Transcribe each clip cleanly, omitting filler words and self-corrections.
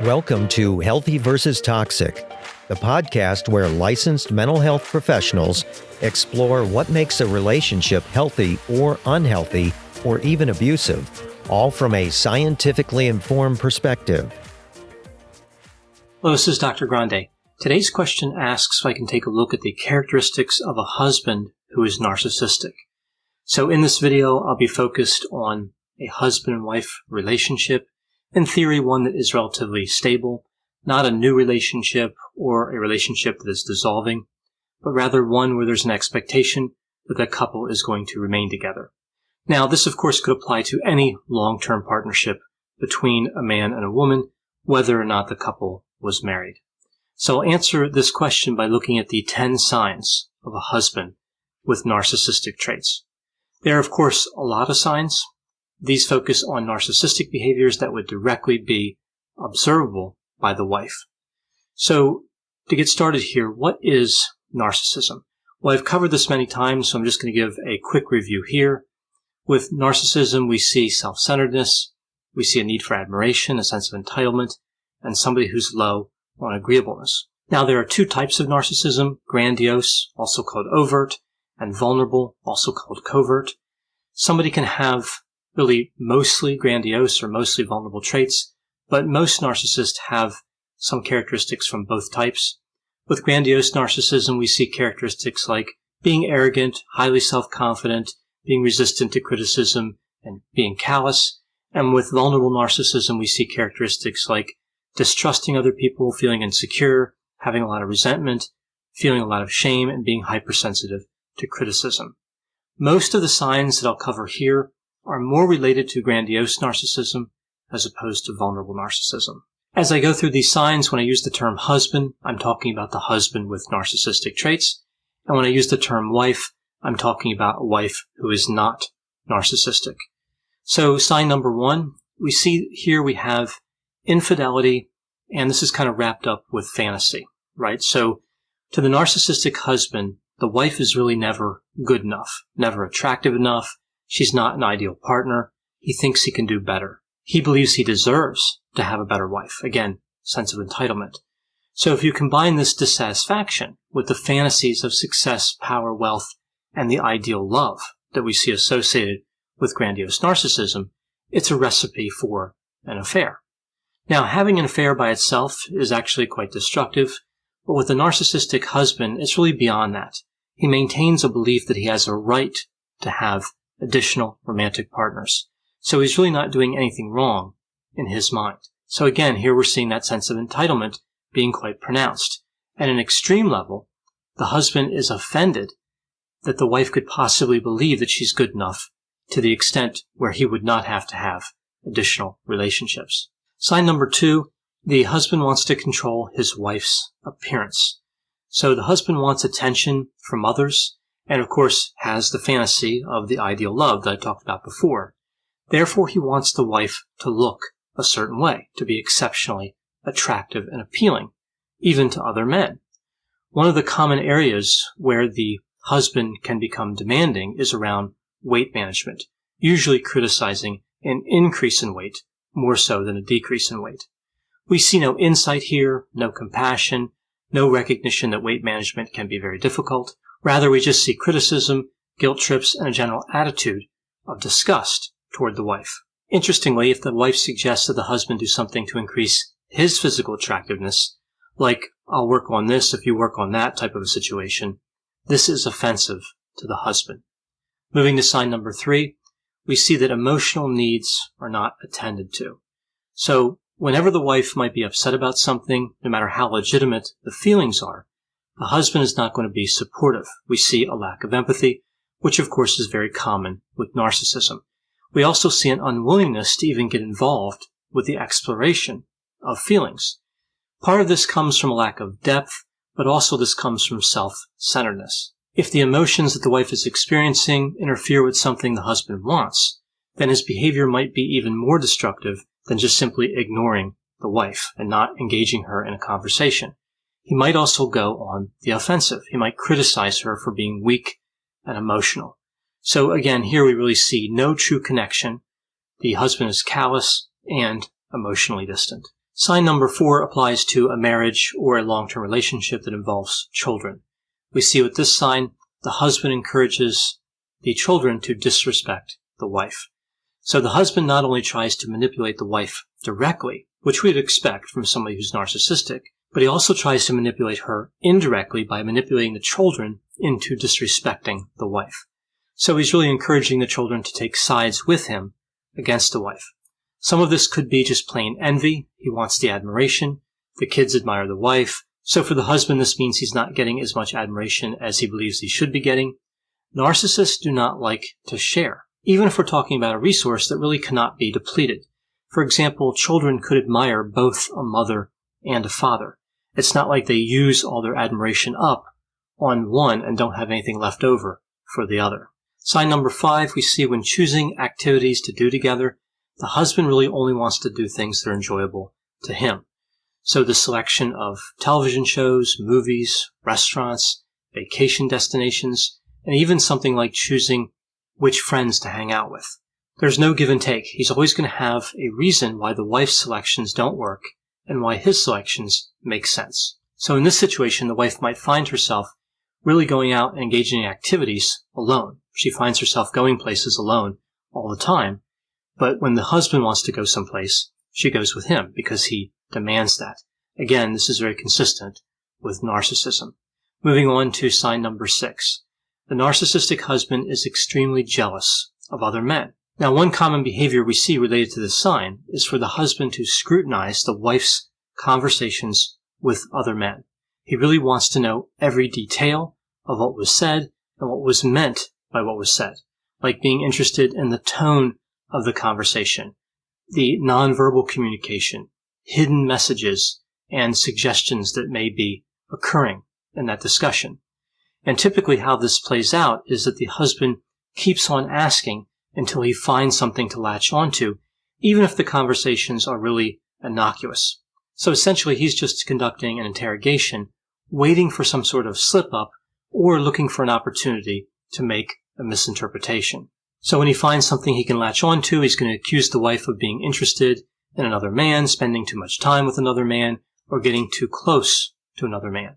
Welcome to Healthy versus Toxic, the podcast where licensed mental health professionals explore what makes a relationship healthy or unhealthy or even abusive, all from a scientifically informed perspective. Hello, this is Dr. Grande. Today's question asks if I can take a look at the characteristics of a husband who is narcissistic. So in this video, I'll be focused on a husband and wife relationship, in theory one that is relatively stable, not a new relationship or a relationship that is dissolving, but rather one where there's an expectation that the couple is going to remain together. Now, this of course could apply to any long-term partnership between a man and a woman, whether or not the couple was married. So I'll answer this question by looking at the 10 signs of a husband with narcissistic traits. There are, of course, a lot of signs. These focus on narcissistic behaviors that would directly be observable by the wife. So to get started here, what is narcissism? Well, I've covered this many times, so I'm just going to give a quick review here. With narcissism, we see self-centeredness, we see a need for admiration, a sense of entitlement, and somebody who's low on agreeableness. Now, there are two types of narcissism: grandiose, also called overt, and vulnerable, also called covert. Somebody can have really mostly grandiose or mostly vulnerable traits, but most narcissists have some characteristics from both types. With grandiose narcissism, we see characteristics like being arrogant, highly self-confident, being resistant to criticism, and being callous. And with vulnerable narcissism, we see characteristics like distrusting other people, feeling insecure, having a lot of resentment, feeling a lot of shame, and being hypersensitive to criticism. Most of the signs that I'll cover here are more related to grandiose narcissism as opposed to vulnerable narcissism. As I go through these signs, when I use the term husband, I'm talking about the husband with narcissistic traits. And when I use the term wife, I'm talking about a wife who is not narcissistic. So sign number 1, we see here we have infidelity, and this is kind of wrapped up with fantasy, right? So to the narcissistic husband, the wife is really never good enough, never attractive enough. She's not an ideal partner. He thinks he can do better. He believes he deserves to have a better wife. Again, sense of entitlement. So if you combine this dissatisfaction with the fantasies of success, power, wealth, and the ideal love that we see associated with grandiose narcissism, it's a recipe for an affair. Now, having an affair by itself is actually quite destructive, but with a narcissistic husband, it's really beyond that. He maintains a belief that he has a right to have additional romantic partners. So he's really not doing anything wrong in his mind. So again, here we're seeing that sense of entitlement being quite pronounced. At an extreme level, the husband is offended that the wife could possibly believe that she's good enough to the extent where he would not have to have additional relationships. Sign number 2, the husband wants to control his wife's appearance. So the husband wants attention from others, and of course has the fantasy of the ideal love that I talked about before. Therefore, he wants the wife to look a certain way, to be exceptionally attractive and appealing, even to other men. One of the common areas where the husband can become demanding is around weight management, usually criticizing an increase in weight more so than a decrease in weight. We see no insight here, no compassion, no recognition that weight management can be very difficult. Rather, we just see criticism, guilt trips, and a general attitude of disgust toward the wife. Interestingly, if the wife suggests that the husband do something to increase his physical attractiveness, like, I'll work on this if you work on that type of a situation, this is offensive to the husband. Moving to sign number 3, we see that emotional needs are not attended to. So, whenever the wife might be upset about something, no matter how legitimate the feelings are, the husband is not going to be supportive. We see a lack of empathy, which of course is very common with narcissism. We also see an unwillingness to even get involved with the exploration of feelings. Part of this comes from a lack of depth, but also this comes from self-centeredness. If the emotions that the wife is experiencing interfere with something the husband wants, then his behavior might be even more destructive than just simply ignoring the wife and not engaging her in a conversation. He might also go on the offensive. He might criticize her for being weak and emotional. So again, here we really see no true connection. The husband is callous and emotionally distant. Sign number 4 applies to a marriage or a long-term relationship that involves children. We see with this sign, the husband encourages the children to disrespect the wife. So the husband not only tries to manipulate the wife directly, which we'd expect from somebody who's narcissistic, but he also tries to manipulate her indirectly by manipulating the children into disrespecting the wife. So he's really encouraging the children to take sides with him against the wife. Some of this could be just plain envy. He wants the admiration. The kids admire the wife. So for the husband, this means he's not getting as much admiration as he believes he should be getting. Narcissists do not like to share, even if we're talking about a resource that really cannot be depleted. For example, children could admire both a mother and a father. It's not like they use all their admiration up on one and don't have anything left over for the other. Sign number 5, we see when choosing activities to do together, the husband really only wants to do things that are enjoyable to him. So the selection of television shows, movies, restaurants, vacation destinations, and even something like choosing which friends to hang out with. There's no give and take. He's always going to have a reason why the wife's selections don't work and why his selections make sense. So in this situation, the wife might find herself really going out and engaging in activities alone. She finds herself going places alone all the time. But when the husband wants to go someplace, she goes with him because he demands that. Again, this is very consistent with narcissism. Moving on to sign number 6. The narcissistic husband is extremely jealous of other men. Now, one common behavior we see related to this sign is for the husband to scrutinize the wife's conversations with other men. He really wants to know every detail of what was said and what was meant by what was said, like being interested in the tone of the conversation, the nonverbal communication, hidden messages, and suggestions that may be occurring in that discussion. And typically how this plays out is that the husband keeps on asking until he finds something to latch onto, even if the conversations are really innocuous. So essentially he's just conducting an interrogation, waiting for some sort of slip-up or looking for an opportunity to make a misinterpretation. So when he finds something he can latch onto, he's going to accuse the wife of being interested in another man, spending too much time with another man, or getting too close to another man.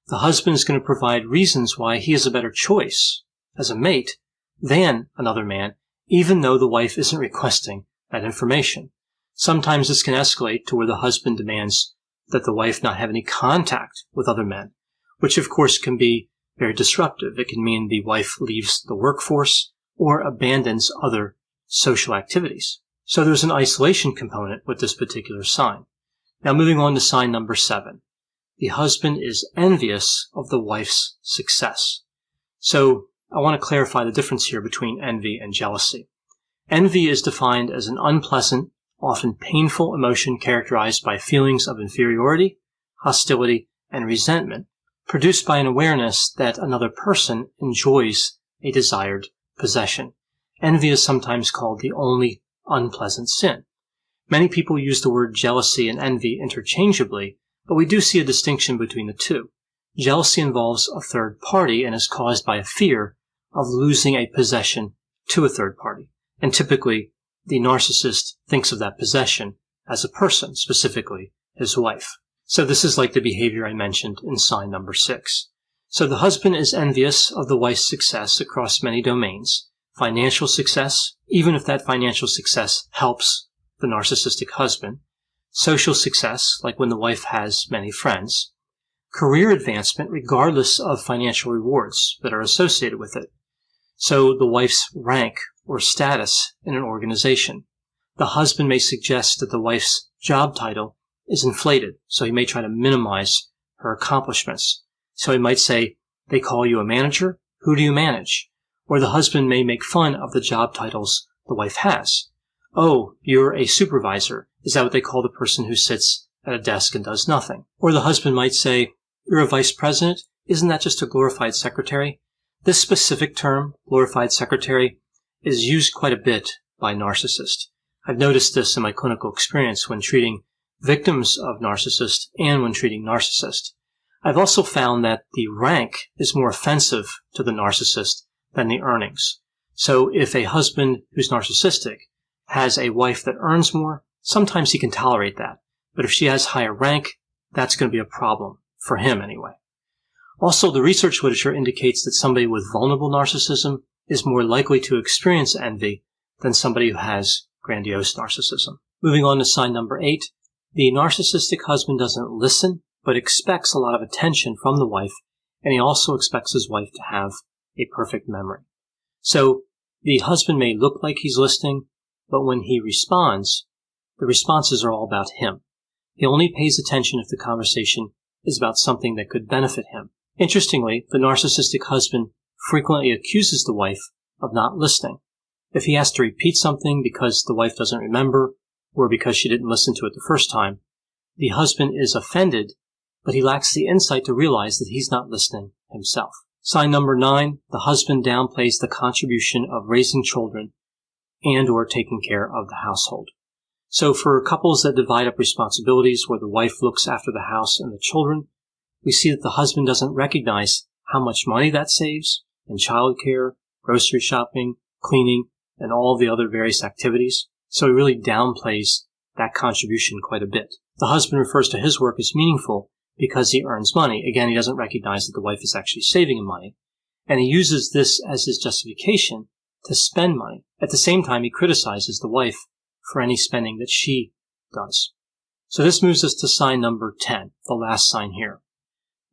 The husband is going to provide reasons why he is a better choice as a mate than another man, even though the wife isn't requesting that information. Sometimes this can escalate to where the husband demands that the wife not have any contact with other men, which of course can be very disruptive. It can mean the wife leaves the workforce or abandons other social activities. So there's an isolation component with this particular sign. Now moving on to sign number 7. The husband is envious of the wife's success. So I want to clarify the difference here between envy and jealousy. Envy is defined as an unpleasant, often painful emotion characterized by feelings of inferiority, hostility, and resentment, produced by an awareness that another person enjoys a desired possession. Envy is sometimes called the only unpleasant sin. Many people use the word jealousy and envy interchangeably, but we do see a distinction between the two. Jealousy involves a third party and is caused by a fear of losing a possession to a third party. And typically, the narcissist thinks of that possession as a person, specifically his wife. So this is like the behavior I mentioned in sign number 6. So the husband is envious of the wife's success across many domains. Financial success, even if that financial success helps the narcissistic husband. Social success, like when the wife has many friends. Career advancement, regardless of financial rewards that are associated with it. So the wife's rank or status in an organization. The husband may suggest that the wife's job title is inflated, so he may try to minimize her accomplishments. So he might say, they call you a manager? Who do you manage? Or the husband may make fun of the job titles the wife has. Oh, you're a supervisor. Is that what they call the person who sits at a desk and does nothing? Or the husband might say, you're a vice president? Isn't that just a glorified secretary? This specific term, glorified secretary, is used quite a bit by narcissists. I've noticed this in my clinical experience when treating victims of narcissists and when treating narcissists. I've also found that the rank is more offensive to the narcissist than the earnings. So if a husband who's narcissistic has a wife that earns more, sometimes he can tolerate that But if she has higher rank, that's going to be a problem, for him anyway. Also, the research literature indicates that somebody with vulnerable narcissism is more likely to experience envy than somebody who has grandiose narcissism. Moving on to sign number 8, the narcissistic husband doesn't listen, but expects a lot of attention from the wife, and he also expects his wife to have a perfect memory. So the husband may look like he's listening, but when he responds, the responses are all about him. He only pays attention if the conversation is about something that could benefit him. Interestingly, the narcissistic husband frequently accuses the wife of not listening. If he has to repeat something because the wife doesn't remember or because she didn't listen to it the first time, the husband is offended, but he lacks the insight to realize that he's not listening himself. Sign number 9, the husband downplays the contribution of raising children and or taking care of the household. So for couples that divide up responsibilities where the wife looks after the house and the children, we see that the husband doesn't recognize how much money that saves in childcare, grocery shopping, cleaning, and all the other various activities. So he really downplays that contribution quite a bit. The husband refers to his work as meaningful because he earns money. Again, he doesn't recognize that the wife is actually saving him money. And he uses this as his justification to spend money. At the same time, he criticizes the wife for any spending that she does. So this moves us to sign number 10, the last sign here.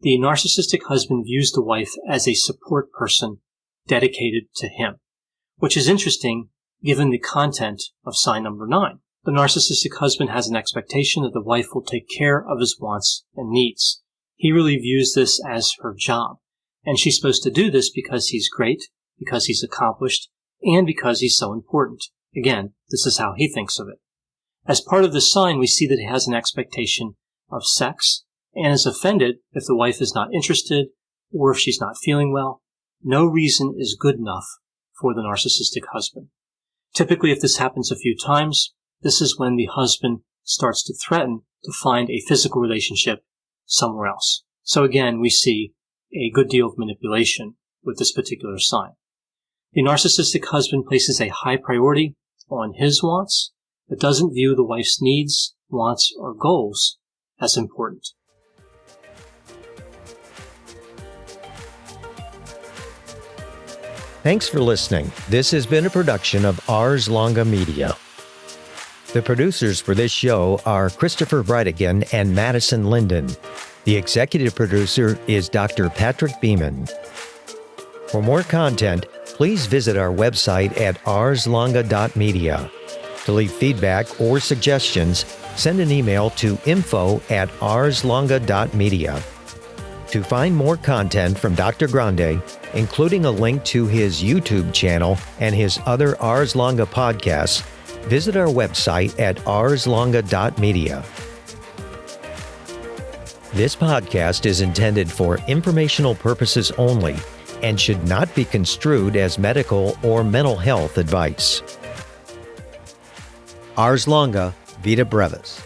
The narcissistic husband views the wife as a support person dedicated to him, which is interesting given the content of sign number 9. The narcissistic husband has an expectation that the wife will take care of his wants and needs. He really views this as her job, and she's supposed to do this because he's great, because he's accomplished, and because he's so important. Again, this is how he thinks of it. As part of this sign, we see that he has an expectation of sex and is offended if the wife is not interested or if she's not feeling well. No reason is good enough for the narcissistic husband. Typically, if this happens a few times, this is when the husband starts to threaten to find a physical relationship somewhere else. So again, we see a good deal of manipulation with this particular sign. The narcissistic husband places a high priority on his wants, but doesn't view the wife's needs, wants, or goals as important. Thanks for listening. This has been a production of Ars Longa Media. The producers for this show are Christopher Breitigan and Madison Linden. The executive producer is Dr. Patrick Beeman. For more content, please visit our website at arslonga.media. To leave feedback or suggestions, send an email to info@arslonga.media. To find more content from Dr. Grande, including a link to his YouTube channel and his other Ars Longa podcasts, visit our website at arslonga.media. This podcast is intended for informational purposes only and should not be construed as medical or mental health advice. Ars Longa, Vita Brevis.